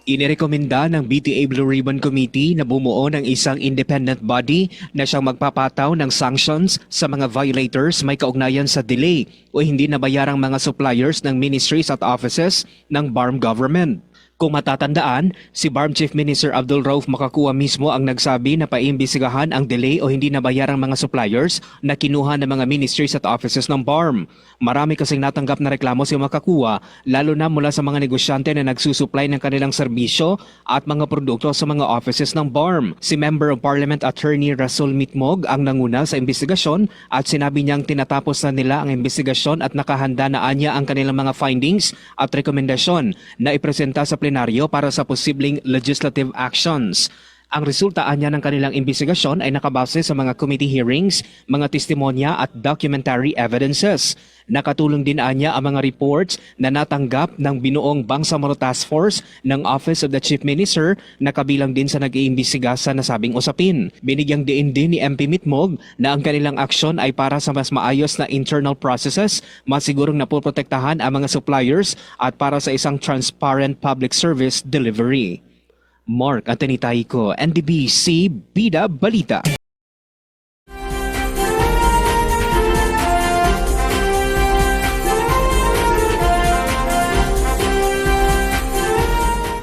Inirekomenda ng BTA Blue Ribbon Committee na bumuo ng isang independent body na siyang magpapataw ng sanctions sa mga violators may kaugnayan sa delay o hindi nabayarang mga suppliers ng ministries at offices ng BARM government. Kung matatandaan, si BARM Chief Minister Abdul Rauf Makakua mismo ang nagsabi na paimbisigahan ang delay o hindi nabayarang mga suppliers na kinuha ng mga ministries at offices ng BARM. Marami kasing natanggap na reklamo si Makakua, lalo na mula sa mga negosyante na nagsusupply ng kanilang serbisyo at mga produkto sa mga offices ng BARM. Si Member of Parliament Attorney Rasul Mitmog ang nanguna sa imbestigasyon at sinabi niyang tinatapos na nila ang imbestigasyon at nakahanda na anya ang kanilang mga findings at rekomendasyon na ipresenta sa plenaryo para sa posibleng legislative actions. Ang resulta anya ng kanilang imbestigasyon ay nakabase sa mga committee hearings, mga testimonya at documentary evidences. Nakatulong din anya ang mga reports na natanggap ng binuong Bangsamoro Task Force ng Office of the Chief Minister na kabilang din sa nag-iimbestiga sa nasabing usapin. Binigyang diin din ni MP Mitmog na ang kanilang aksyon ay para sa mas maayos na internal processes, masigurong napoprotektahan ang mga suppliers at para sa isang transparent public service delivery. Mark Atenitay ko, NDBC Bida Balita.